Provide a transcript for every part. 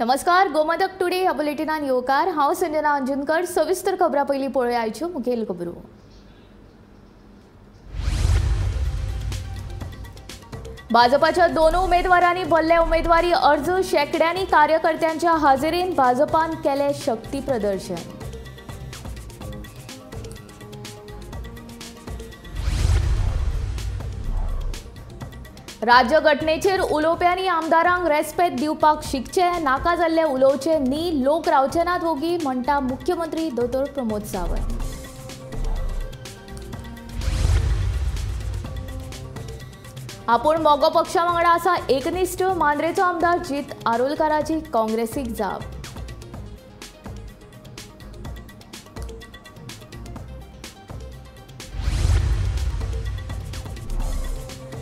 नमस्कार, गोमतक टुडे ह्या बुलेटिनान येवकार। हांव संजना अंजुनकर। सविस्तर खबरां पयलीं पळोवया आयच्यो मुखेल खबरो। भाजपाच्या दोन उमेदवारांनी भरले उमेदवारी अर्ज। शेकड्यांनी कार्यकर्त्यांच्या हाजेरीन भाजपान केले शक्ती प्रदर्शन। राज्य घटनेचेर उलोवप्यांनी आमदारांक रेस्पेद दिवपाक शिकचे, नाका जाल्ले उलोवचे न्ही, लोक रावचे नात ओगी म्हणटा मुख्यमंत्री दोतोर प्रमोद सावंत। आपूण मोगो पक्षा वांगडा आसा एकनिश्ठ, मांद्रेचो आमदार जीत आरोलकाराची काँग्रेसीक जाप।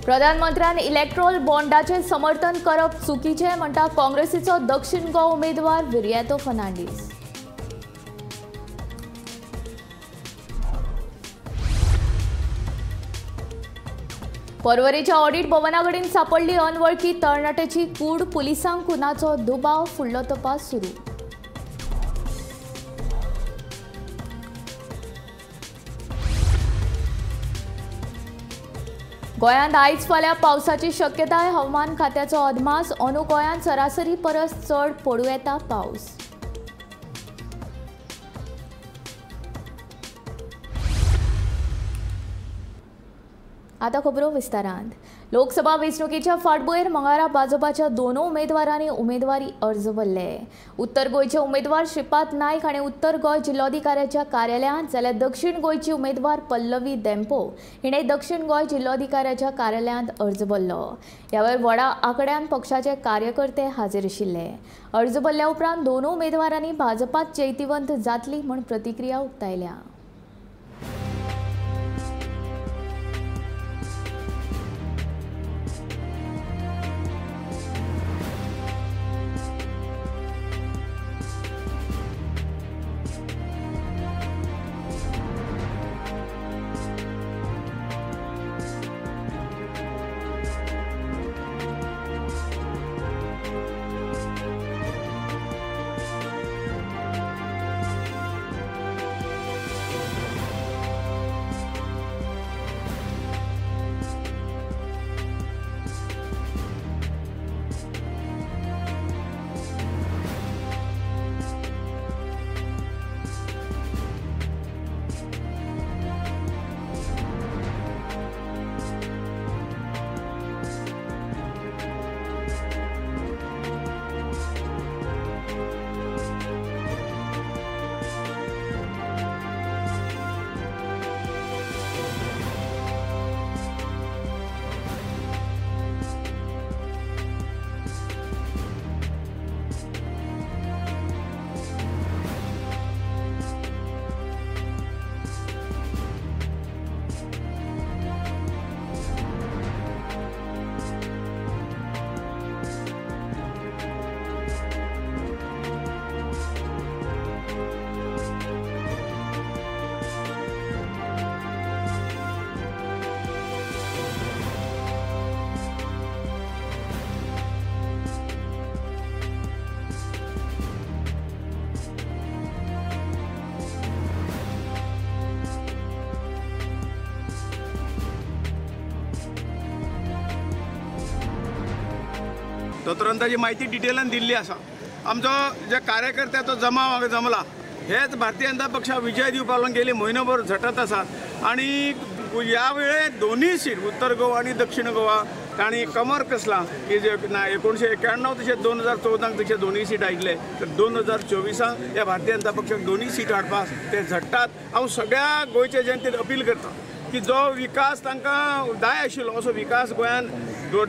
प्रधानमंत्र्यान इलेक्ट्रोल बॉन्डाचे समर्थन करप चुकीचे म्हणटा काँग्रेसीचो दक्षिण गोवा उमेदवार विर्यातो फर्नांडीस। पर्वरीच्या ऑडिट भवनाकडेन सापडली अनवळखी तरणाट्याची कूड। पुलिसांक खुनाचो दुबाव, फुडलो तपास सुरू। गोंयांत आयज फाल्यां पावसाची शक्यताय। हवामान खात्याचो अदमास। अंदू गोंयांत सरासरी परस चड पडूं येता पावस। आता खबरो विस्तारांत। लोकसभा वेंचणुकेच्या फाटभुंयेर मंगळारा भाजपाच्या दोन उमेदवारांनी उमेदवारी अर्ज भरले। उत्तर गोंयचे उमेदवार श्रीपाद नायक हाणें उत्तर गोंय जिल्लोधिकाऱ्याच्या कार्यालयांत, जाल्यार दक्षिण गोंयची उमेदवार पल्लवी देंपो हिणें दक्षिण गोंय जिल्लोधिकाऱ्याच्या कार्यालयांत अर्ज भरलो। ह्या वेळार व्हडा आंकड्यान पक्षाचे कार्यकर्ते हाजीर आशिल्ले। अर्ज भरल्या उपरांत दोन उमेदवारांनी भाजपात जैतिवंत जातली म्हूण प्रतिक्रिया उक्तायल्या। तोतरंताची माहिती डिटेलान दिल्ली आसा। आमचो जे कार्यकर्त्याचो जमाव जमला हेच भारतीय जनता पक्षा विजय दिवपाक लागून गेली म्हयनोभर झटत आसात आणि ह्या वेळे दोन्ही सीट उत्तर गोवा आणि दक्षिण गोवा तांणी कमर कसला की जे 1991 तशें 2014 तशें दोन्ही सीट आयिल्ले, तर 2024 ह्या भारतीय जनता पक्षाक दोन्ही सीट हाडपाक ते झट्टात। हांव सगळ्या गोंयच्या जनतेक अपील करता की जो विकास तांकां जाय आशिल्लो असो विकास गोंयांत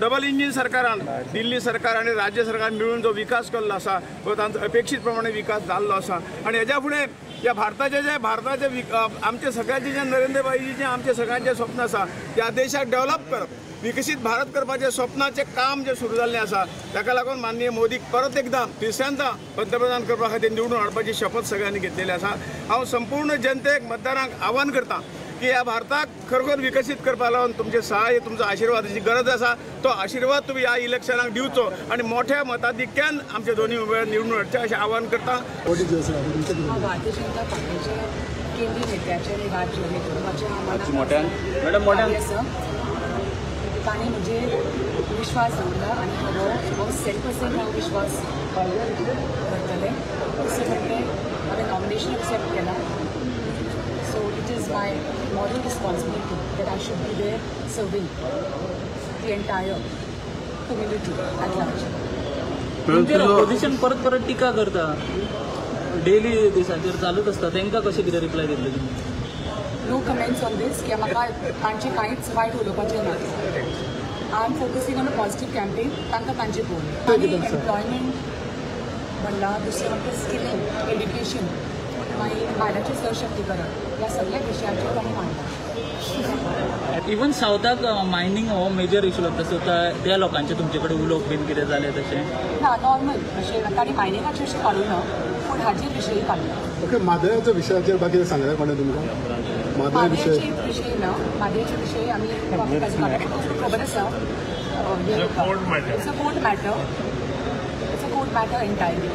डबल इंजिन सरकारान, दिल्ली सरकार आणि राज्य सरकार मिळून जो विकास केल्लो आसा तो तांचो अपेक्षीत प्रमाणे विकास जाल्लो आसा। आणि हेच्या फुडें या भारताचे आमचे सगळ्यांचे जे नरेंद्रभाईजी जे आमचे सगळ्यांचे स्वप्न आसा त्या देशाक डेव्हलप करप, विकसीत भारत करपाचे स्वप्नाचे काम जे सुरू जाल्लें आसा ताका लागून माननीय मोदीक परत एकदा तिसऱ्यांदा पंतप्रधान करपा खातीर निवडून हाडपाची शपथ सगळ्यांनी घेतलेली आसा। हांव संपूर्ण जनतेक मतदारांक आव्हान करता की ह्या भारताक खरोखर विकसीत करपा लागून तुमचे सहाय्य तुमचो आशिर्वादाची गरज आसा. तो आशिर्वाद तुम्ही ह्या इलेक्शनाक दिवचो आणि मोठ्या मताधिक्यान आमचे दोन्ही उमेदवार निवडून हाडचे अशें आवाहन करता. भारतीय जनता पार्टीचे केंद्रीय नेत्याचे आणि राज्य नेतृत्वाचे तांणी म्हणजे विश्वास दवरला आणि हो 100% हांव विश्वास करतलें. दुसरें म्हणजे हांवें नॉमिनेशन एक्सेप्ट केला. So it is my moral responsibility that I should be there serving the entire community at large. Opposition परत परत टिका करता डेली दिसांचेर चालूच आसता, तांकां कशें कितें रिप्लाय दितले तुमी? नो कमेंट्स ऑन दीस की म्हाका तांचे कांयच वायट उलोवपाचें ना. I am focusing on a positive campaign. तांकां तांचे पळोवन आनी एम्प्लॉयमेंट म्हणला, दुसरें म्हणजे स्किलिंग, एड्युकेशन, मागीर बायलांचें सशक्तीकरण, ह्या सगळ्या विशयांचेर तांणी मांडला. इवन सावथाक मायनींग हो मेजर इशू लागता, सो त्या लोकांचे तुमचे कडेन उलोवप बीन कितें जालें तशें? ना, नॉर्मल अशें तांणी मायनिंगाचे अशें काडूं ना, पूण हाजेर विशयी काडला. ओके, मादळ्याच्या विशयाचेर बाकी सांगलें कोणें तुमकां? मादळ्याचे विशयी ना, मादळ्याचे विशयी आमी खबर आसा. It's a court matter entirely.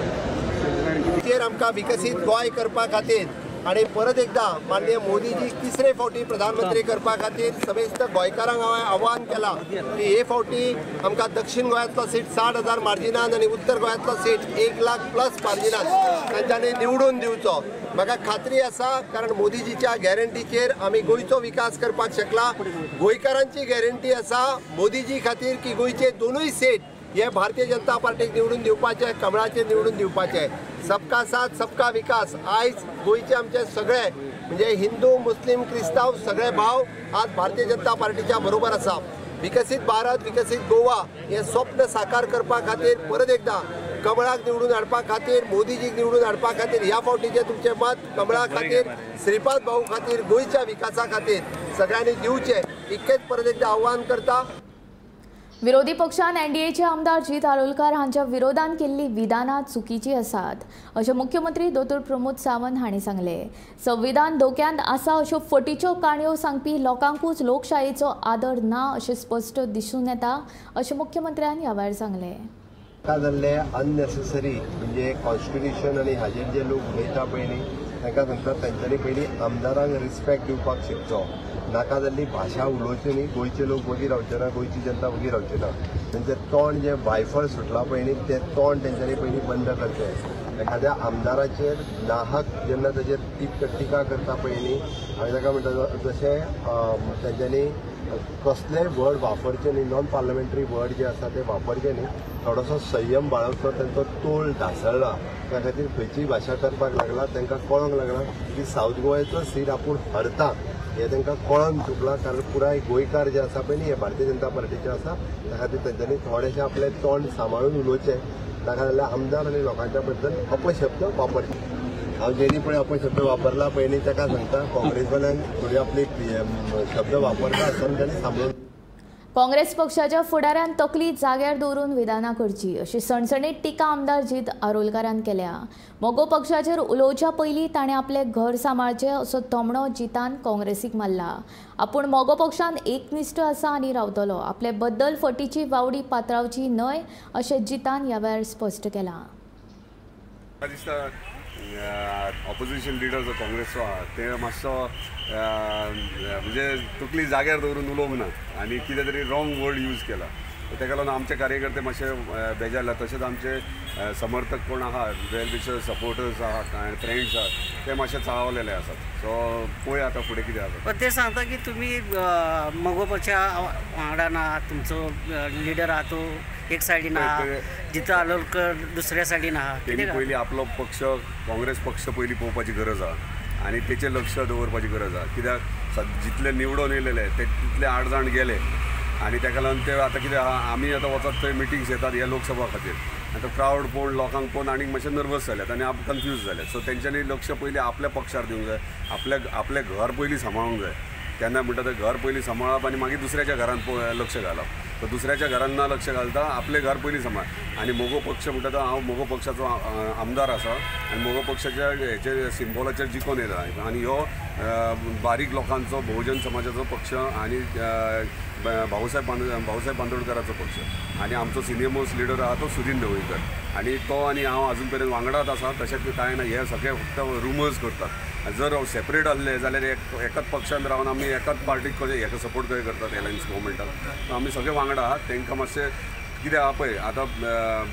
आमकां विकसीत गोंय करपा खातीर आणि परत एकदा माननीय मोदीजी तिसरे फावटी प्रधानमंत्री करपा खातीर समेस्त गोंयकारांक हांवें आव्हान केलां की हे फावटी आमकां दक्षिण गोंयांतलो सीट 60,000 मार्जिनान आणि उत्तर गोंयांतलो सीट 1,00,000+ मार्जिनान तांच्यांनी निवडून दिवचो. म्हाका खात्री आसा, कारण मोदीजीच्या गॅरंटीचेर आमी गोंयचो विकास करपाक शकला. गोंयकारांची गॅरंटी आसा मोदीजी खातीर की गोंयचे दोनूय सीट हे भारतीय जनता पार्टीक निवडून दिवपाचे, कमळाचेर निवडून दिवपाचे. सबका साथ सबका विकास. आयज गोंयचे आमचे सगळे म्हणजे हिंदू, मुस्लिम, क्रिस्तांव सगळे भाव आज भारतीय जनता पार्टीच्या बरोबर आसा. विकसीत भारत, विकसीत गोवा हे स्वप्न साकार करपा खातीर परत एकदा कमळाक निवडून हाडपा खातीर, मोदीजीक निवडून हाडपा खातीर ह्या फावटीचे तुमचे मत कमळा खातीर, श्रीपाद भाऊ खातीर, गोंयच्या विकासा खातीर सगळ्यांनी दिवचे इतकेच परत एकदा आव्हान करता. विरोधी पक्षान एनडीएचे आमदार जीत आरोलकार हांच्या विरोधान केल्ली विधानां चुकीची आसात अशें मुख्यमंत्री दोतोर प्रमोद सावंत हांणी सांगलें. संविधान धोक्यांत आसा अश्यो फटीच्यो काणयो सांगपी लोकांकूच लोकशायेचो आदर ना अशें स्पश्ट दिसून येता अशें मुख्यमंत्र्यान ह्या वेळार सांगलें. जाल्ले अननेसेसरी म्हणजे कॉन्स्टिट्युशन आणि हाजेर जे लोक उलयता पळय तांकां सांगता तांच्यांनी पयलीं आमदारांक रिस्पेक्ट दिवपाक शिकचो. नाका जाल्ली भाशा उलोवची न्ही. गोंयचे लोक वगी रावचे ना, गोंयची जनता वगी रावची ना. तेंचें तोंड जें वायफळ सुटलां पळय न्ही तें तोंड तेंच्यांनी पयलीं बंद करचें. एखाद्या आमदाराचेर नाहक जेन्ना ताचेर टिका करता पळय न्ही, हांवें ताका म्हणटा तशें तेंच्यांनी कसलेय वर्ड वापरचे न्ही. नॉन पार्लमेंटरी वर्ड जे आसा ते वापरचे न्ही. थोडोसो संयम बाळगचो. तेंचो तोल ढासळ्ळा, त्या खातीर खंयचीय भाशा करपाक लागला. तांकां कळोंक लागला की सावथ गोंयचो सीट आपूण हरता हे तांकां कळोन चुकलां. कारण पुराय गोंयकार जे आसा पळय न्ही हे भारतीय जनता पार्टीचे आसा. त्या खातीर तेंच्यांनी थोडेशें आपलें तोंड सांबाळून उलोवचें. ताका लागल्यार आमदार आनी लोकांच्या बद्दल अपशब्द वापरचे. हांव जेणी पळय अपशब्द वापरला पळय न्ही ताका सांगता काँग्रेसवाल्यांक थोडी आपली शब्द वापरता आसतना तांणी सांबाळून. काँग्रेस पक्षाच्या फुडाऱ्यान तकली जाग्यार दवरून विधानां करची अशी सणसणीत टिका आमदार जीत आरोलकारान केल्या. मोगो पक्षाचेर उलोवच्या पयलीं ताणें आपलें घर सांबाळचें असो तोमणो जितान काँग्रेसीक मारला. आपूण मोगो पक्षान एकनिश्ठ आसा आनी रावतलो. आपले बद्दल फटीची वावडी पातळावची न्हय अशें जितान ह्या वेळार स्पश्ट केलां. ऑपोजिशन लिडर जो काँग्रेसचो आहा ते मातसो म्हणजे तकली जाग्यार दवरून उलोवंक ना आनी कितें तरी रॉंग वर्ड यूज केला. ताका लागून आमचे कार्यकर्ते मातशे बेजारला. तशेंच आमचे समर्थक कोण आहा, वेल विशर सपोर्टर्स आहा, फ्रेंड्स आहा ते मातशे चाळवलेले आसात. सो पळय आतां फुडें कितें जाता. पण ते सांगता की तुमी मोगो पक्षा वांगडान आहात, तुमचो लिडर आहा तो एक सायडीन आहा, जिता आरोलकर दुसऱ्या सायडीन आहा. तेणी पयलीं आपलो पक्ष काँग्रेस पक्ष पयलीं पळोवपाची गरज आहा आनी तेचेर लक्ष दवरपाची गरज आहा. कित्याक जितले निवडून येयलेले ते तितले 8 जाण गेले आनी ताका लागून ते आतां कितें आहा, आमी आतां वचत थंय मिटिंग्स येतात ह्या लोकसभा खातीर. आतां क्रावड पळोवन लोकांक पळोवन आनीक मातशे नर्वस जाल्यात आनी आप कन्फ्यूज जाल्यात. सो तेंच्यांनी लक्ष पयलीं आपल्या पक्षार दिवंक जाय. आपलें घर पयलीं सांबाळूंक जाय. केन्ना म्हणटा तें घर पयलीं सांबाळप आनी मागीर दुसऱ्याच्या घरान लक्ष घालप. तर दुसऱ्याच्या घरांना लक्ष घालता आपले घर पयलीं सांबाळ. आनी मोगो पक्ष म्हणटा तो हांव मोगो पक्षाचो आमदार आसा आनी मोगो पक्षाच्या हेचे सिंबॉलाचेर जिखून येता. आनी हो बारीक लोकांचो बहुजन समाजाचो पक्ष आनी भाऊसाहेब बांदोडकराचो पक्ष आनी आमचो सिनियर मोस्ट लिडर आहा तो सुदीन ढवळीकर. आनी तो आनी हांव अजून पर्यंत वांगडाच आसा. तशेंच कांय ना, हे सगळे फक्त रुमर्स करतात. जर सेपरेट आसले जाल्यार एकाच पक्षान रावन आमी एकाच पार्टीक कशें हेका सपोर्ट कशें करतात एलायन्स गव्हर्मेंटाक. आमी सगळे वांगडा आहात. तांकां मातशें कितें आहा पळय आतां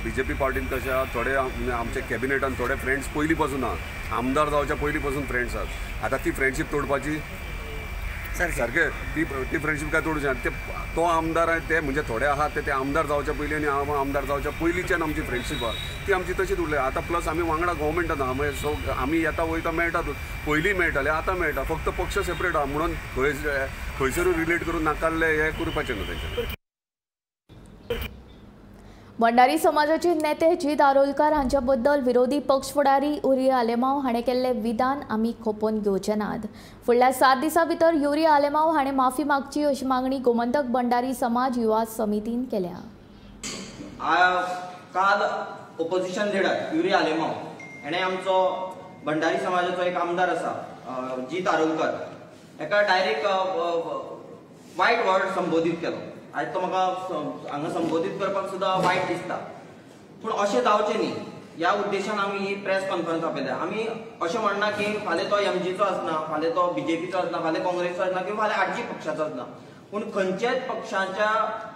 BJP पार्टीन कशें आहा, थोडे आमचे कॅबिनेटान थोडे फ्रेंड्स पयलीं पासून आहा, आमदार जावच्या पयलीं पासून फ्रेंड्स आहात. आतां ती फ्रेंडशीप तोडपाची सारकें ती फ्रेंडशीप काय तोडूं शकना. तो आमदार आहे ते म्हणजे थोडे आहात ते आमदार जावच्या पयलीं आनी हांव आमदार जावच्या पयलींच्यान आमची फ्रेंडशीप आहा ती आमची तशीच उरली. आतां प्लस आमी वांगडा गव्हर्मेंटान आहा. मागीर सो आमी येता वयता मेळटातूच. पयलीं मेळटाले आतां मेळटा, फक्त पक्ष सेपरेट आहा म्हणून खंयसरूय रिलेट करून नाकारले हे करपाचें न्हू तेंच्यान. भंडारी समाजाचे नेते जी दारोलकर हांच्या बद्दल विरोधी पक्ष फुडारी युरी आलेमांव हाणें केल्ले विधान आमी खपोवन घेवचे नात. फुडल्या 7 दिसां भितर युरी आलेमांव हाणें माफी मागची अशी मागणी गोमंतक भंडारी समाज युवा समितीन केल्या. काल ओपोजिशन लिडर युरी आलेमांव हाणें आमचो भंडारी समाजाचो एक आमदार आसा जी दारोलकर हेका डायरेक्ट वायट वर्ड संबोधीत केलो. आज तो म्हाका हांगा संबोधीत करपाक सुद्दां वायट दिसता. पूण अशें जावचें न्ही ह्या उद्देशान आमी ही प्रेस कॉन्फरन्स आपयल्या. आमी अशें म्हणना की फाल्यां तो MGचो आसना, फाल्यां तो BJPचो आसना, फाल्यां काँग्रेसचो आसना किंवा फाल्यां आरजी पक्षाचो आसना. पूण खंयच्याच पक्षाच्या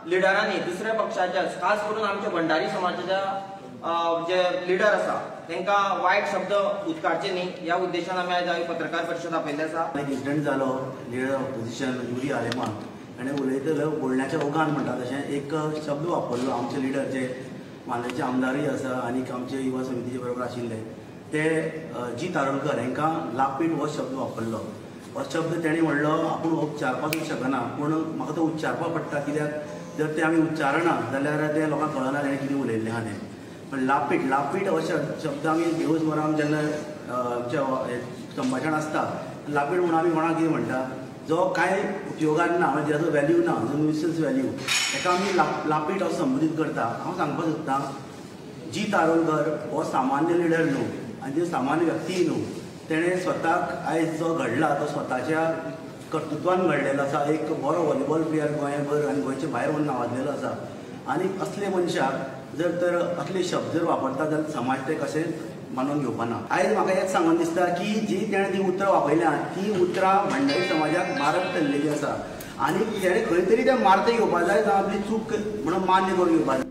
लिडरांनी दुसऱ्या पक्षाच्या खास करून आमच्या भंडारी समाजाच्या जे लिडर आसा तांकां वायट शब्द उच्चारचे न्ही ह्या उद्देशान आमी आयज पत्रकार परिशद आपयल्ले आसा. एक इन्सिडंट जालो लिडर ऑपोजिशन युरी आलेमांव आनी उलयतलो बोलण्याच्या ओगान म्हणटा तशें एक शब्द वापरलो आमचे लिडर जे मानेचे आमदारूय आसा आनी आमचे युवा समितीचे बरोबर आशिल्ले ते जी दारोलकर हांकां लापीट हो शब्द वापरलो. हो शब्द तेणी म्हणलो आपूण उच्चारपाकूच शकना पूण म्हाका तो उच्चारपाक पडटा कित्याक जर ते आमी उच्चारना जाल्यार ते लोकांक कळना ताणें कितें उलयल्लें आहा तें. पण लापीट हो शब्द आमी दिवसभरान जेन्ना आमचें संभाशण आसता लापीट म्हणून आमी कोणाक कितें म्हणटा जो कांय उपयोगान ना म्हणजे जाचो व्हॅल्यू ना जो न्युसन्स व्हॅल्यू ताका आमी लापीट असो संबोधीत करता. हांव सांगपाक सोदतां जी दारोलकर हो सामान्य लिडर न्हू आनी जो सामान्य व्यक्ती न्हू. तेणें स्वताक आयज जो घडला तो स्वताच्या कर्तृत्वान घडलेलो आसा. एक बरो व्हॉलीबॉल प्लेयर गोंयभर आनी गोंयचे भायर व्हरून नावाजलेलो आसा. आनी असले मनशाक जर तर असले शब्द जर वापरता जाल्यार समाज ते कशें मानून घेवपाना. आयज म्हाका एक सांगून दिसता की जी तेणें ती उतरां वापरल्या ती उतरां भंडारी समाजाक मारक थरलेली आसा आनी तेणें खंय तरी तें मार्ग घेवपाक जाय जावं आपली चूक म्हणून मान्य करून घेवपाक जाय.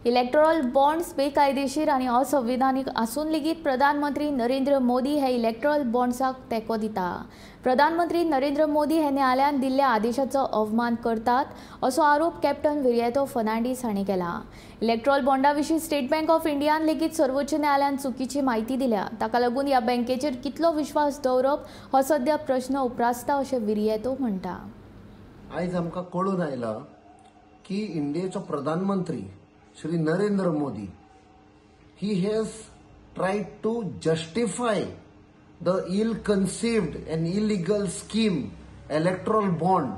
इलेक्टोरल बॉन्ड्स बेकायदेशीर आणि असंविधानीक आसून लेगीत प्रधानमंत्री नरेंद्र मोदी हे इलेक्टोरल बॉन्ड्साक तेंको दिता. प्रधानमंत्री नरेंद्र मोदी हे न्यायालयान दिल्ल्या आदेशाचो अवमान करतात असो आरोप कॅप्टन विरिएतो फर्नांडीस हांणी केला. इलेक्टोरल बॉन्डा विशीं स्टेट बँक ऑफ इंडियान लेगीत सर्वोच्च न्यायालयान चुकीची म्हायती दिल्या. ताका लागून ह्या बँकेचेर कितलो विश्वास दवरप हो सध्या प्रश्न उपरासता अशें विरिएतो म्हणटा. आयज आमकां कळून आयला की इंडियेचो प्रधानमंत्री Shri Narendra Modi, he has tried to justify the ill-conceived and illegal scheme, electoral bond,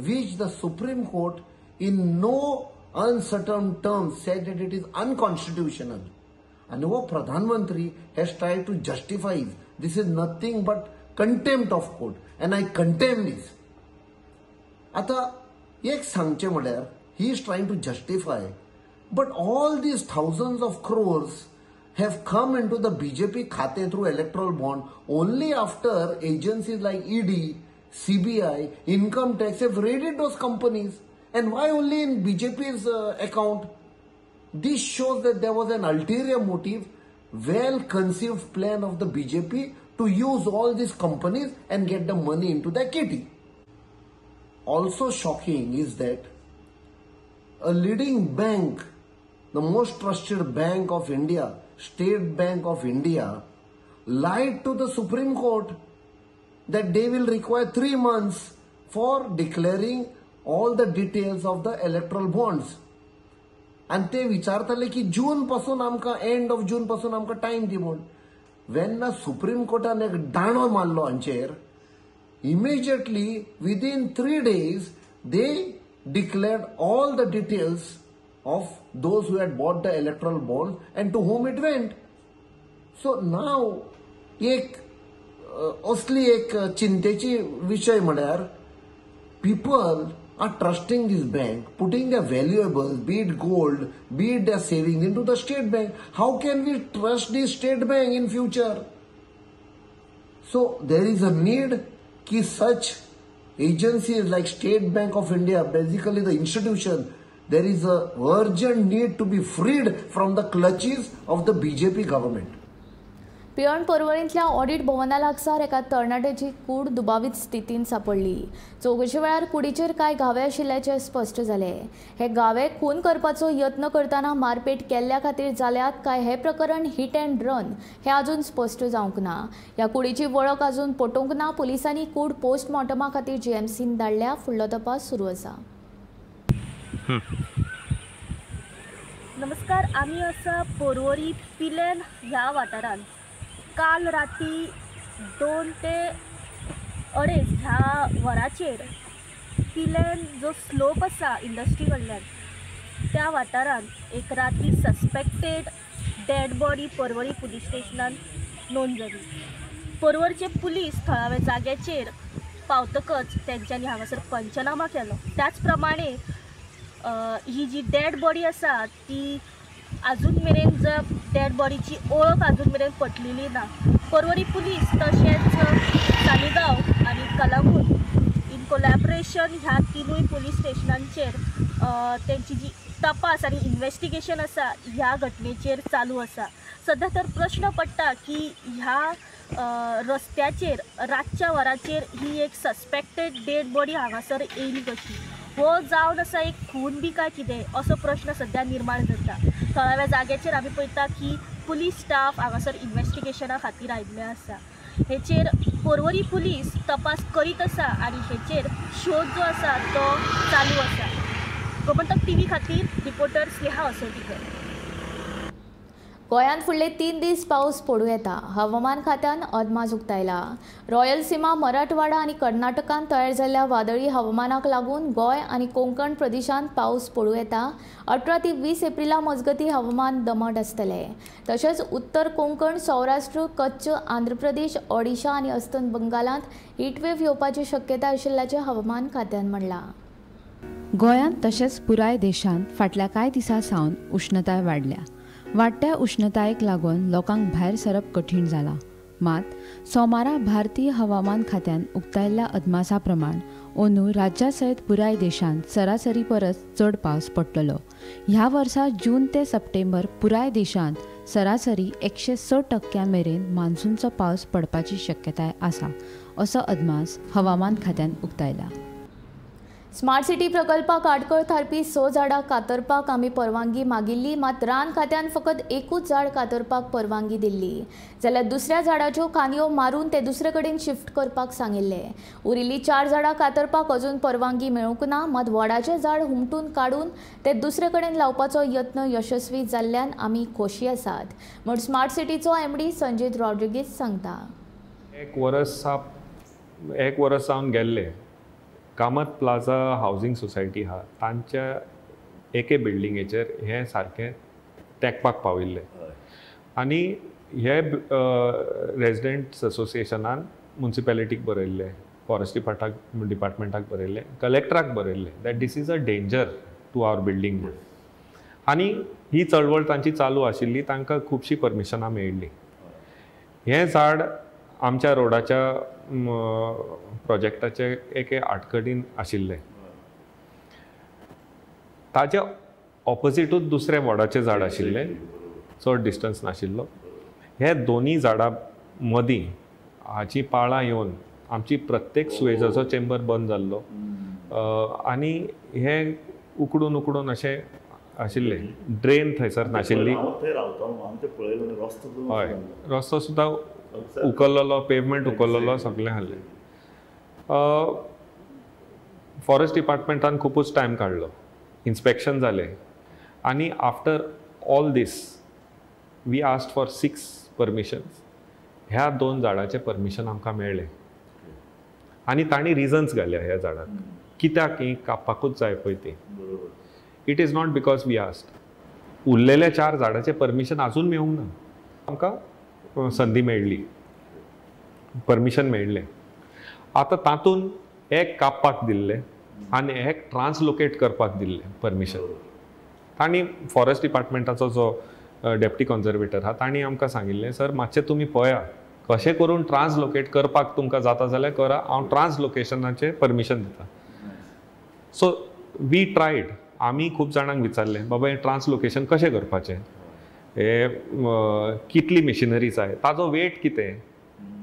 which the Supreme Court in no uncertain terms said that it is unconstitutional. And our Pradhan Mantri has tried to justify it. This is nothing but contempt of court, and I condemn this. Ata ek sangche म्हळ्यार he is trying to justify. But all these thousands of crores have come into the BJP khate through electoral bond only after agencies like ED, CBI, income tax have raided those companies. And why only in BJP's account? This shows that there was an ulterior motive, well-conceived plan of the BJP to use all these companies and get the money into their kitty. Also shocking is that a leading bank, the most trusted bank of India, State Bank of India, lied to the Supreme Court that they will require 3 months for declaring all the details of the electoral bonds. And they विचारताले की जून पासून आमकां end of June पासून आमकां time दी म्हूण. Venna supreme कोर्टान एक दाणो मारलो हांचेर immediately within 3 days they declared all the details of those who had bought the electoral bond and to whom it went. So now एक असली एक चिंतेची विषय म्हळ्यार people are trusting this bank, putting their valuables, be it gold, be it their savings, into the state bank. How can we trust the state bank in future? So there is a need कि such agencies like State Bank of India, basically the institution, there is a urgent need to be freed from the clutches of the BJP government. पियण पर्वळींतल्या audit भवना लागसार एका तरणाट्याची कूड दुबावीत स्थितीन सापडली. चौकशे वेळार कुडीचेर कांय घावे आशिल्ल्याचे स्पश्ट जाले. हे घावे खून करपाचो यत्न करताना मारपेट केल्ल्या खातीर जाल्यात काय हे प्रकरण हिट अँड रन हे अजून स्पश्ट जावंक ना. ह्या कुडीची वळख अजून पटोवंक ना. पुलिसांनी कूड पोस्टमॉर्टमा खातीर जीएमसीन धाडल्या. फुडलो तपास सुरू आसा. नमस्कार, आमी आसा पर्वरी पिलेन ह्या वाठारांत. काल राती 2 ते 2:30 ह्या वराचेर पिलेन जो स्लोप आसा इंडस्ट्री कडल्यान त्या वाठारांत एक राती suspected dead body Porvorim police स्टेशनान नोंद जाली. पर्वरचे पुलीस थळाव्या जाग्याचेर पावतकच तेंच्यांनी हांगासर पंचनामा केलो. त्याच प्रमाणे ही जी डेड बॉडी आसा ती अजून मेरेन डेड बॉडीची ओळख अजून मेरेन पटलेली ना. पर्वरी पुलीस तशेंच सालिगांव आनी कलंगूट इन कोलॅबरेशन ह्या तिनूय पुलीस स्टेशनांचेर तेंची जी तपास आनी इन्व्हेस्टिगेशन आसा ह्या घटनेचेर चालू आसा. सध्या तर प्रश्न पडटा की ह्या रस्त्याचेर रातच्या वराचेर ही एक सस्पेक्टेड डेड बॉडी हांगासर येयली कशी. हो जावन आसा एक खून बी काय कितें असो प्रश्न सध्या निर्माण जाता. थळाव्या जाग्याचेर आमी पळयता की पुलीस स्टाफ हांगासर इन्व्हेस्टिगेशना खातीर आयिल्ले आसा. हेचेर पर्वरी पुलीस तपास करीत आसा आनी हेचेर शोध जो आसा तो चालू आसा. गोमंतक टीव्ही खातीर रिपोर्टर स्नेहा असोटीकर. गोंयांत फुडले 3 दीस पावस पडूं येता. हवामान खात्यान अदमास उक्तायला. रॉयलसीमा, मराठवाडा आनी कर्नाटकांत तयार जाल्ल्या वादळी हवामानाक लागून गोंय आनी कोंकण प्रदेशांत पावस पडूं येता. 18 ते 20 एप्रिला मजगती हवामान दमट आसतले. तशेंच उत्तर कोंकण, सौराष्ट्र, कच्छ, आंध्र प्रदेश, ओडिशा आनी अस्तंत बंगालांत हीटवेव्ह येवपाची शक्यताय आशिल्ल्याचें हवामान खात्यान म्हणलां. गोंयांत तशेंच पुराय देशांत फाटल्या कांय दिसां सावन उश्णताय वाडल्या. वाडट्या उश्णतायेक लागून लोकांक भायर सरप कठीण जालां. मात सोमारा भारतीय हवामान खात्यान उक्तायल्ल्या अदमासा प्रमाण अंदू राज्या सयत पुराय देशांत सरासरी परस चड पावस पडटलो. ह्या वर्सा जून ते सप्टेंबर पुराय देशांत सरासरी 106% मेरेन मान्सूनचो पावस पडपाची शक्यताय आसा असो अदमास हवामान खात्यान उक्तायला. स्मार्ट सिटी प्रकल्पाक आडखळ थारपी 6 झाडां कातरपाक आमी परवानगी मागिल्ली. मात रान खात्यान फकत एकूच झाड कातरपाक परवानगी दिल्ली. जाल्यार दुसऱ्या झाडाच्यो कांदयो मारून ते दुसरे कडेन शिफ्ट करपाक सांगिल्ले. उरिल्ली 4 झाडां कातरपाक अजून परवानगी मेळूंक ना. मात वडाचें झाड हुमटून काडून ते दुसरे कडेन लावपाचो यत्न यशस्वी जाल्ल्यान आमी खोशी आसात म्हूण स्मार्ट सिटीचो MD संजीत रॉड्रिगीज सांगता. एक वर्स जावन गेल्ले कामत प्लाझा हावजींग सोसायटी आहा तांच्या एके बिल्डिंगेचेर हे सारकें तेंकपाक पाविल्ले आनी हे रेजिडेंट्स असोसिएशनान म्युनिसिपॅलिटीक बरयल्ले, फॉरेस्ट डिपार्टमेंटाक बरयल्ले, कलेक्टराक बरयल्ले that this is a danger to our building म्हणून. आनी ही चळवळ तांची चालू आशिल्ली. तांकां खुबशीं परमिशनां मेळिल्लीं. हें झाड आमच्या रोडाच्या प्रोजेक्टाचे एके आडखडीन आशिल्ले. ताच्या ऑपोजिटूच दुसरें वडाचें झाड आशिल्लें, चड डिस्टन्स नाशिल्लो. हे दोनी झाडां मदीं हाची पाळां येवन आमची प्रत्येक सुएजाचो चेंबर बंद जाल्लो आनी हे उकडून अशें आशिल्लें. ड्रेन थंयसर नाशिल्ली. हय, रस्तो सुद्दां उखल्लेलो, पेवमेंट उखल्लेलो, सगळें आसलें. फॉरेस्ट डिपार्टमेंटान खूबच टायम काडलो, इन्स्पेक्शन जालें आनी after all this we asked for 6 permissions. ह्या 2 झाडांचें परमिशन आमकां मेळ्ळें आनी तांणी रिजन्स घाल्या ह्या झाडाक कित्याक ही कापपाकूच जाय पळय ती. It is not because we asked. उरलेल्या 4 झाडाचें परमिशन आजून मेळूंक ना. आमकां संदी मेळ्ळी, परमिशन मेळ्ळें. आतां तातूंत एक कापपाक दिल्लें आनी एक ट्रान्सलोकेट करपाक दिल्लें परमिशन. तांणी फॉरेस्ट डिपार्टमेंटाचो जो डेप्टी कन्जर्वेटर आहा तांणी आमकां सांगिल्लें, सर मातशें तुमी पळया कशें करून ट्रान्सलोकेट करपाक तुमकां जाता जाल्यार करा, हांव ट्रान्सलोकेशनाचें परमिशन दिता. So we tried. आमी खूब जाणांक विचारलें बाबा हें ट्रान्सलोकेशन कशें करपाचें, हे कितली मिशिनरी जाय, ताजो वेट कितें,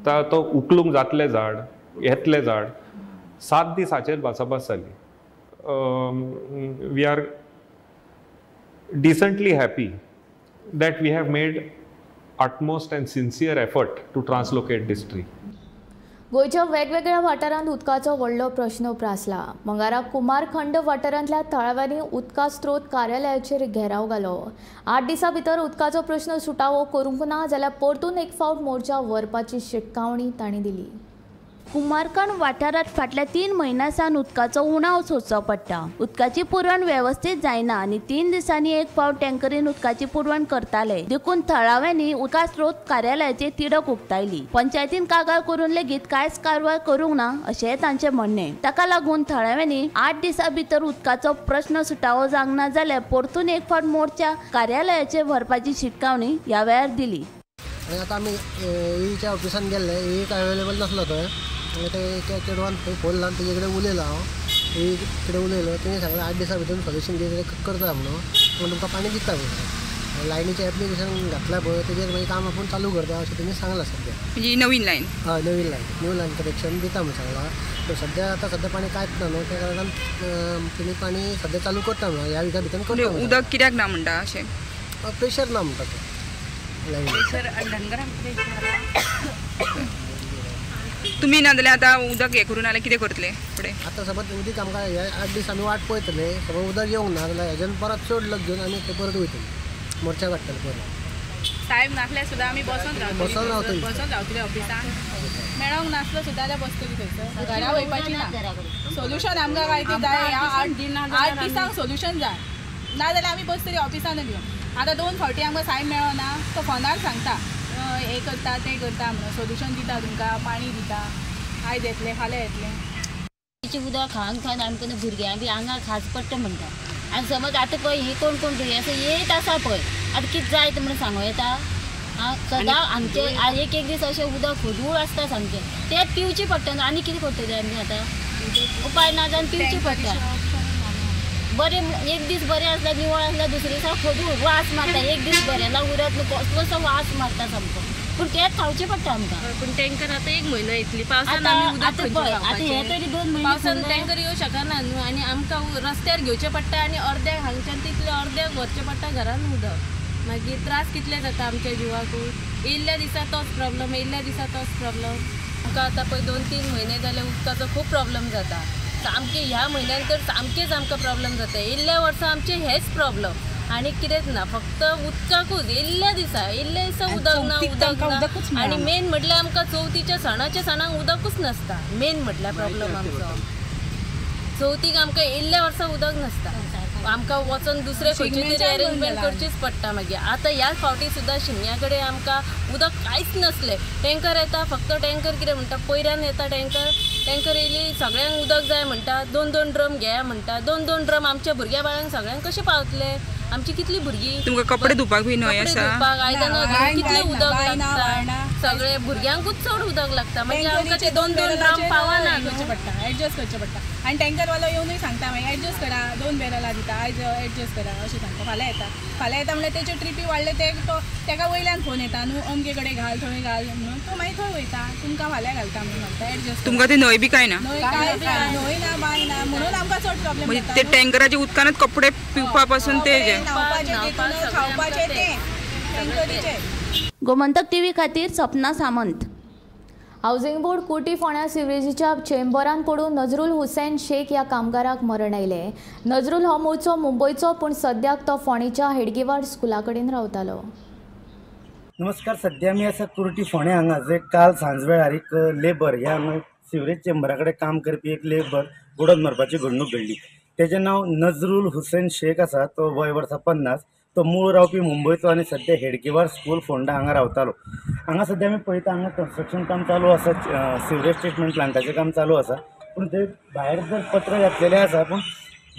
तो उखलूंक जातलें झाड, येतलें झाड. 7 दिसाचेर भासाभास जाली. We are decently happy that we have made utmost and sincere effort to translocate this tree. गोंयच्या वेगवेगळ्या वाठारांत उदकाचो व्हडलो प्रश्न उप्रासला. मंगळारा कुमारखंड वाठारांतल्या तळाव्यांनी उदका स्त्रोत कार्यालयाचेर घेराव घालो. 8 दिसां भितर उदकाचो प्रश्न सुटावो करूंक ना जाल्यार परतून एक फावट मोर्चा व्हरपाची शिटकावणी तांणी दिली. कुमारखंड वाठारांत फाटल्या 3 म्हयन्यां सावन उदकाचो उणाव सोंसचो पडटा. उदकाची पुरवण वेवस्थीत जायना आनी 3 दिसांनी एक फावट टँकरीन उदकाची पुरवण करताले. देखून थळाव्यांनी उदका स्त्रोत कार्यालयाचेर तिडक उक्तायली. पंचायतीन कागाळ करून लेगीत कांयच कारवाय करूंक ना अशेंय तांचें म्हणणें. ताका लागून थळाव्यांनी 8 दिसां भितर उदकाचो प्रश्न सुटावो जावंक ना जाल्यार परतून एक फावट मोर्चा कार्यालयाचेर व्हरपाची शिटकावणी ह्या वेळार दिली. आतां आमी ईच्या ऑफिसान गेल्ले, ई अवेलेबल नासलो थंय. ते चेडवान थंय फोन लावन तेजे कडेन उलयलो हांव. ई कडेन उलयलो, तेणी सांगलें 8 दिसां भितर सोल्युशन करता म्हणून तुमकां पाणी दिता म्हणून. लायनीचें एप्लिकेशन घातल्या पळय तेजेर मागीर काम आपूण चालू करता अशें तेणी सांगलां सद्या. म्हणजे नवीन लायन? हय नवीन लायन, न्यू लायन कनेक्शन दिता म्हणून सांगलां. तर सद्या पाणी कांयच ना न्हू, त्या कारणान तेणी पाणी सद्या चालू करता म्हणून ह्या विका भितर करता. उदक कित्याक ना म्हणटा अशें? प्रेशर ना म्हणटा तो तुम्ही ना जाल्यार आतां उदक हें करून जाल्यार कितें करतले फुडें? आतां समज उदीक आमकां 8 दीस आमी वाट पळयतले, समज उदक येवंक ना जाल्यार हेज्यान परत चड लग घेवन आमी ते परत वयतले, मोर्चा काडटले परत. टायम नासल्यार सुद्दां आमी बसून रावतली ऑफिसान. मेळोंक नासलो सुद्दां जाल्यार बसतली थंयसर, घरा वयपाची ना. सोल्युशन आमकां काय ते जाय, 8 दिसांक सोल्युशन जाय, ना जाल्यार आमी बसतली ऑफिसान घेवन. आतां 2 फावटी आमकां सायन मेळना, तो फोनार सांगता हे करता ते करता म्हणून, सोल्युशन दिता तुमकां, पाणी दिता, आयज येतलें फाल्यां येतलें. उदक खावन आमकां भुरग्यां बी आंगार खाज पडटा म्हणटा. आनी समज आतां पळय ही कोण कोण येत आसा पळय, आतां कितें जायत म्हणून सांगूं येता? सदां आमचे एक दीस अशें उदक खोदूळ आसता सामकें, तें पिवचें पडटा. आनी कितें करतलीं आमी आतां? उपाय ना जावन पिवचें पडटा. बरें एक दीस बरें आसल्यार निवळ आसल्यार दुसरे दिसा खोदूळ वास मारता. एक दीस बरें ना उरत न्हू, कसलो वास मारता सामको. पूण तेंच खावचें पडटा आमकां. पूण टँकर आतां 1 म्हयनो येतली, पावसान आमी उदक आतां हे तरी 2 म्हयने पावसान टँकर येवं शकना न्हू, आनी आमकां रस्त्यार घेवचें पडटा आनी अर्द्याक हांगच्यान तितले अर्द्याक व्हरचें पडटा घरान उदक. मागीर त्रास कितले जाता आमच्या जिवाकूय. येयल्ल्या दिसा तोच प्रॉब्लम, येयल्ल्या दिसा तोच प्रॉब्लम. आमकां आतां पळय 2-3 म्हयने जाले उदकाचो खूब प्रॉब्लम जाता. सामके ह्या म्हयन्यान तर सामकेच आमकां प्रॉब्लम जाता. येयल्ल्या वर्सा आमचे हेच प्रॉब्लम आनी कितेंच ना, फक्त उदकाकूच. येयल्ल्या दिसा उदक ना. आनी मेन म्हटल्यार आमकां चवथीच्या सणांक उदकूच नासता. मेन म्हटल्यार प्रॉब्लम आमचो चवथीक आमकां येयल्ल्या वर्सा उदक नासता. आमकां वचून दुसरे खंयचे तरी अरेंजमेंट करचीच पडटा. मागीर आतां ह्या फावटी सुद्दां शिगम्या कडेन आमकां उदक कांयच नासलें. टँकर येता, फक्त टँकर कितें म्हणटा, पयऱ्यान येता टँकर येयली, सगळ्यांक उदक जाय म्हणटा, 2-2 ड्रम घेया म्हणटा. 2-2 ड्रम आमच्या भुरग्या बाळांक सगळ्यांक कशें पावतले? आमची कितली भुरगीं, तुमकां कपडे धुवपाक बी न्हय आसा, आयदनां कितले उदक लागता. सगळे भुरग्यांकूच चड उदक लागता. मागीर आमकां ते 2-2 ड्रम पावना, एडजस्ट करचें पडटा. आनी टँकरवालो येवनूय सांगता मागीर एडजस्ट करा, 2 बेरला दिता, आयज एडजस्ट करा अशें सांगता. फाल्यां येता म्हणल्यार तेचे ट्रिपी वाडले, तेका वयल्यान फोन येता न्हू, अमके कडेन घाल, थंय घाल म्हणून. तो मागीर थंय वयता, तुमकां फाल्यां घालता म्हणून सांगता. एडजस्ट तुमकां ते न्हय बी काय ना, न्हय ना, बाय ना, म्हणून आमकां चड प्रॉब्लेम म्हणजे जाता. ते टँकराच्या उदकानच कपडे पिवपा पासून ते खावपाचे ते टँकरीचे. गोमंतक टीव्ही खातीर सपना सामंत. हाऊसिंग बोर्ड कुटी फोंड्या सिवेजीच्या चेंबरान पडून नजरुल हुसैन शेख ह्या कामगाराक मरण आयलें. नजरुल हो मूळचो मुंबयचो, पूण सद्याक तो फोंडेच्या हेडगेवाड स्कुला कडेन रावतालो. नमस्कार, सध्या मी आसा कुर्टी फोंड्या हांगा जे काल सांजवेळार एक लेबर ह्या सिवरेज चेंबरा कडेन काम करपी एक लेबर बुडोवन मरपाची घडणूक घडली. तेजें नांव नजरुल हुसेन शेख आसा. तो वय वर्सा 50. तो मूळ रावपी मुंबयचो आनी सध्या हेडगेवार स्कूल फोंडा हांगा रावतालो. हांगा सध्या आमी पळयता हांगा कन्स्ट्रक्शन काम चालू आसा. सिवरेज ट्रिटमेंट प्लांटाचें काम चालू आसा. पूण ते भायर जर पत्र घातलेलें आसा पूण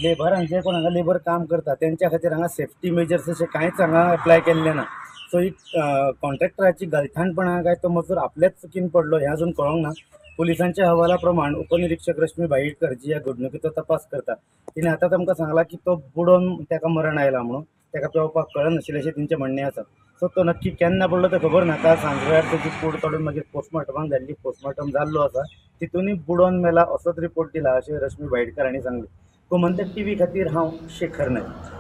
लेबरांचे कोण हांगा लेबर काम करता तेंच्या खातीर हांगा सेफ्टी मेजर्स अशें कांयच हांगा एप्लाय केल्लें ना. सो ही कॉन्ट्रॅक्टराची गलथानपणां काय तो मजूर आपल्याच चुकीन पडलो हें अजून कळोंक ना. पुलिसांच्या अहवाला प्रमाण उपनिरीक्षक रश्मी भाईटकर जी ह्या घडणुकीचो तपास करता तिणें आतांच आमकां सांगलां की तो बुडोवन ताका मरण आयलां म्हणून. ताका पेंवपाक कळनाशिल्लें अशें तेंचें म्हणणें आसा. सो तो नक्की केन्ना पडलो तें खबर ना. काल सांजवेळार तेजी कूड काडून मागीर पोस्टमॉर्टमाक धाडली. पोस्टमॉर्टम जाल्लो आसा. तितूनय बुडोवन मेला असोच रिपोर्ट दिला अशें रश्मी भाईटकर हांणी सांगलें. गोमंतक टीव्ही खातीर हांव शेखर नायक.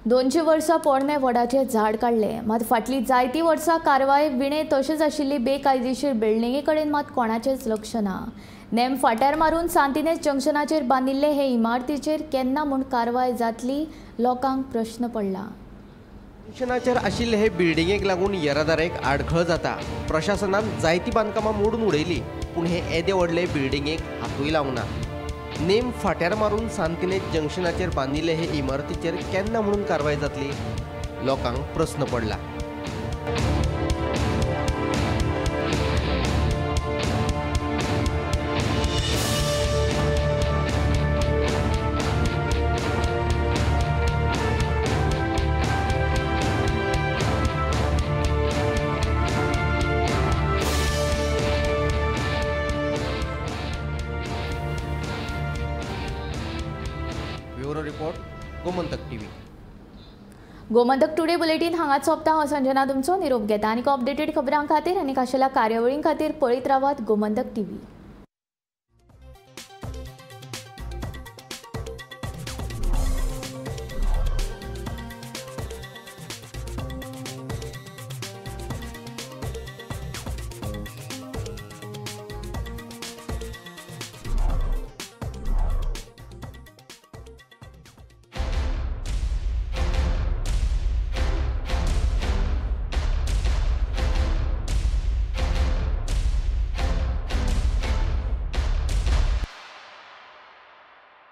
200 वर्सां पोरणे वडाचें झाड काडलें. मात फाटली जायती वर्सां कारवाय विणे तशेंच आशिल्ली बेकायदेशीर बिल्डिंगे कडेन मात कोणाचेंच लक्ष ना. नेम फाट्यार मारून सांतिनेज जंक्शनाचेर बांदिल्ले हे इमारतीचेर केन्ना म्हूण कारवाय जातली लोकांक प्रश्न पडला. जंक्शनाचेर आशिल्ले हे बिल्डिंगेक लागून येरादारेक आडखळ जाता. प्रशासनान जायती बांदकामां मोडून उडयली पूण हे येदे व्हडले बिल्डिंगेक हातूय लावंक ना. नेम फाट्यार मारून सांतिनेज जंक्शनाचेर बांदिल्ले हे इमारतीचेर केन्ना म्हणून कारवाय जातली लोकांक प्रश्न पडला. Bureau report Gomantak TV. Gomantak today bulletin हांगाच सोंपता. हांव संजना तुमचो निरोप घेता. आनीक अपडेटेड खबरां खातीर आनीक आशिल्ल्या कार्यावळीं खातीर पळयत रावात गोमंतक टीव्ही.